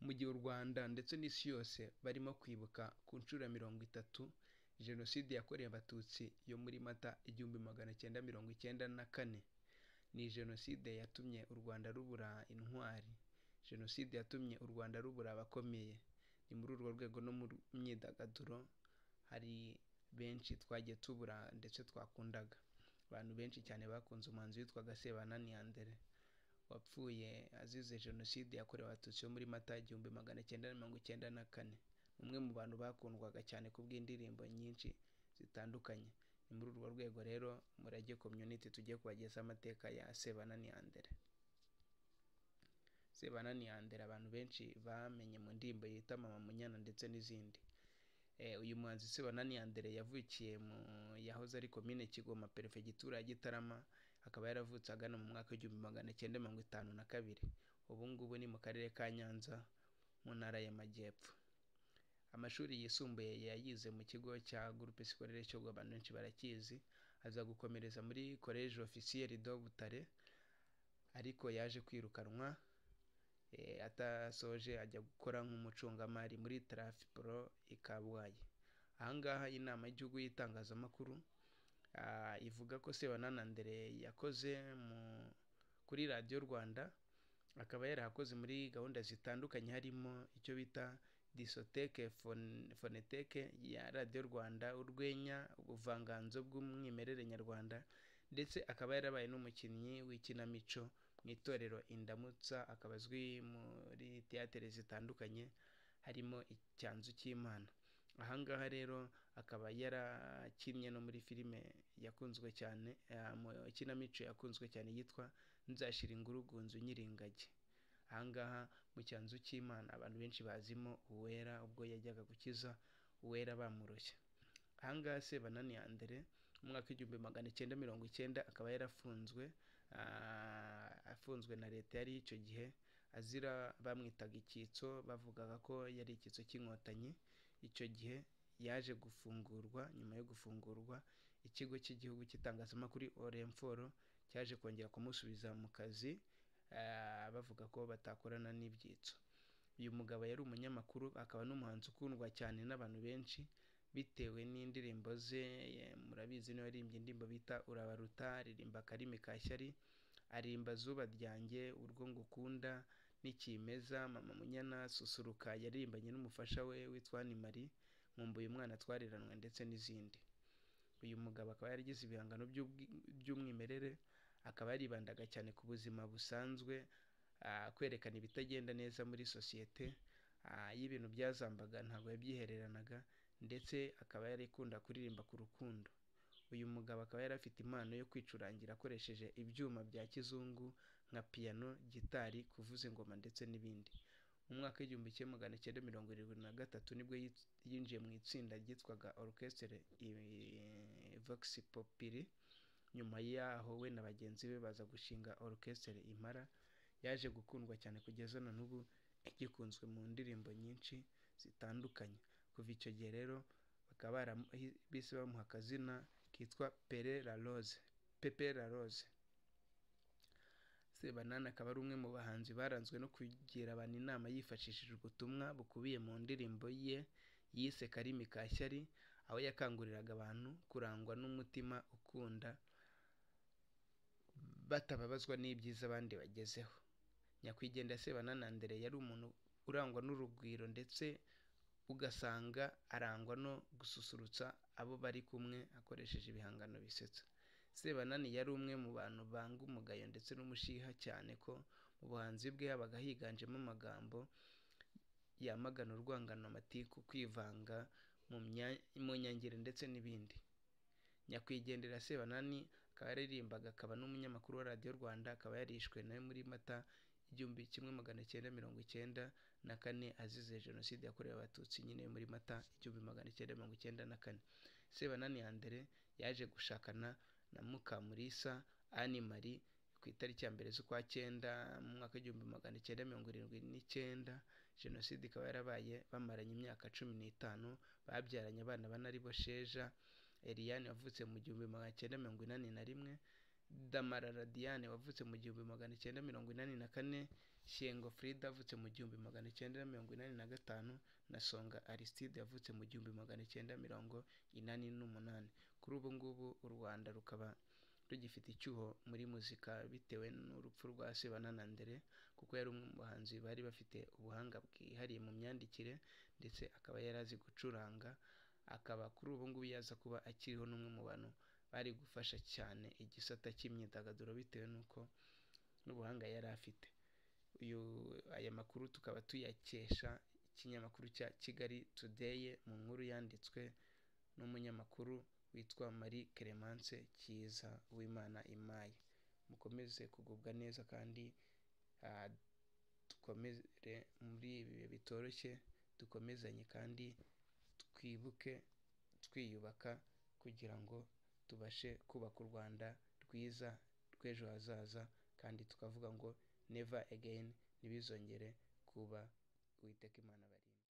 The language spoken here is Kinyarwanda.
mu gihe u Rwanda ndetse n'isi yose barimo kwibuka ku nshuro ya 30 Jenoside yakorewe Abatutsi yo muri Mata 1994. Ni Jenoside yatumye u Rwanda rubura intwari. Jenoside yatumye u Rwanda rubura abakomeye. Ni muri urwo rwego no mu myidagaduro hari benshi twagiye tubura ndetse twakundaga. Abantu benshi cyane bakunze umuhanzi witwaga Sebanani Andere wapfuye azize Jenoside yakorewe Abatutsi yo muri Mata 1994. Umwe mu bantu bakundwaga cyane kubw'indirimbo nyinshi zitandukanye. Ni muri urwo rwego rero Murage Community tugiye kubageza amateka ya Sebanani Andere. Sebanani Andere abantu benshi bamenye mu ndirimbo yita Mama Munyana ndetse n'izindi. Uyu muhanzi Sebanani Andere yavukiye mu yahoze ari komine Kigoma, perefegitura ya Gitarama, akaba yaravutse agana mu mwaka w'1952. Ubu ngubu ni mu karere ka Nyanza mu ntara y'Amajyepfo. Amashuri yisumbuye yayize mu kigo cya Groupe Scolaire cyo abantu benshi barakizi, aza gukomereza muri Collège Officiel de Butare, ariko yaje kwirukanwa atasoje ajya gukora nk'umucungamari muri Trafipro i Kabgayi. Ahangaha inama y'igihugu y'itangazamakuru ivuga ko Sebanani Andere yakoze kuri Radio Rwanda, akaba yarahakoze muri gahunda zitandukanye harimo icyo bita disoteke foneteke ya Radio Rwanda, urwenya, ubuvanganzo bw'umwimerere nyarwanda, ndetse akaba yarabaye n'umukinnyi w'ikinamico mu itorero Indamutsa, akaba azwi muri teatere zitandukanye harimo Icyanzu cy'Imana. Ahangaha rero akaba yarakinnye no muri filime yakunzwe cyane, mu ikinamico yakunzwe cyane yitwa Nzashira Ingurugunzu Nyiringage. Ahangaha mu Cyanzu cy'Imana abantu benshi bazimo Uwera ubwo yajyaga gukiza Uwera bamuroshya. Ahangaha Sebanani Andere mu mwaka w'1990 akaba yarafunzwe, afunzwe na leta yari icyo gihe azira bamwitaga icyitso, bavugaga ko yari icyitso cy'inkotanyi. Icyo gihe yaje gufungurwa. Nyuma yo gufungurwa, ikigo cy'igihugu cy'itangazamakuru Orenforo cyaje kongera kumusubiza mu kazi, bavuga ko batakorana n'ibyitso. Uyu mugabo yari umunyamakuru, akaba n'umuhanzi ukundwa cyane n'abantu benshi bitewe n'indirimbo ze. Murabizi niwe yaririmbye indirimbo bita Urabaruta, aririmba Karimi Kashyari, arimba Zuba ryanjye, Urwo ngukunda, N'ikimeza, Mama Munyana, Susuruka yaririmbanye n'umufasha we witwa Marie, Nkumbuye umwana twariranwe, ndetse n'izindi. Uyu mugabo akaba yaragize ibihangano by'umwimerere, akaba yaribandaga cyane ku buzima busanzwe, kwerekana ibitagenda neza muri sosiyete, y'ibintu byazambaga ntabwo yabyihereranaga, ndetse akaba yarikunda kuririmba ku rukundo. Uyu mugabo akaba yari afite impano yo kwicurangira akoresheje ibyuma bya kizungu nka piano, gitari, kuvuza ingoma ndetse n'ibindi. Mu mwaka w'1973 nibwo yinjiye mu itsinda ryitwaga Orchestre Vox Populi. Nyuma yaho we na bagenzi be baza gushinga Orchestre Impala, yaje gukundwa cyane kugeza na n'ubu igikunzwe mu ndirimbo nyinshi zitandukanye. Kuva icyo gihe rero bakaba bise bamuha akazina kitwa Pepe la Rose. Sebanani akaba ari umwe mu bahanzi baranzwe no kugira abantu inama yifashishije ubutumwa bukubiye mu ndirimbo ye yise Karimi Kashyari, aho yakanguriraga abantu kurangwa n'umutima ukunda, batababazwa n'ibyiza abandi bagezeho. Nyakwigendera Sebanani Andere yari umuntu urangwa n'urugwiro, ndetse ugasanga arangwa no gususurutsa abo bari kumwe akoresheje ibihangano bisetsa. Sebanani yari umwe mu bantu banga umugayo ndetse n'umushiha cyane, ko mu buhanzi bwe habaga higanjemo amagambo yamagana urwangano, amatiku, kwivanga mu nyangire ndetse n'ibindi. Nyakwigendera Sebanani akaba yaririmbaga, akaba n'umunyamakuru wa Radio Rwanda, akaba yarishwe nawe muri Mata 1994 azize Jenoside yakorewe Abatutsi nyine muri Mata 1994. Sebanani Andere yaje gushakana na Mukamurisa Anne Marie ku itariki ya 1 z'ukwa 9 mu mwaka w'1979. Jenoside ikaba yarabaye, bamaranye imyaka 15, babyaranye abana bane ari bo Sheja Eliane wavutse mu 1981, Damarara Diane wavutse mu 1984, Shyengo Frida wavutse mu 1985 na Songa Aristide yavutse mu 1988. Kuri ubu ngubu u Rwanda rukaba rugifite icyuho muri muzika bitewe n'urupfu rwa Sebanana Andere, kuko yari umwe mu bahanzi bari bafite ubuhanga bwihariye mu myandikire ndetse akaba yari azi gucuranga, akaba kuri ubu ngubu yaza kuba akiriho n'umwe mu bantu bari gufasha cyane igisata cy'imyidagaduro bitewe n'ubuhanga yari afite. Aya makuru tukaba tuyakesha ikinyamakuru cya Kigali Today mu nkuru yanditswe n'umunyamakuru witwa Marie Clemence Kiza Uwimana Imaye. Mukomeze kugubwa neza kandi dukomere muri ibi bihe bitoroshye, dukomezanye kandi twibuke twiyubaka kugira ngo tubashe kubaka u Rwanda rwiza rw'ejo hazaza, kandi tukavuga ngo never again, ntibizongere kuba. Uwiteka Imana abarinde.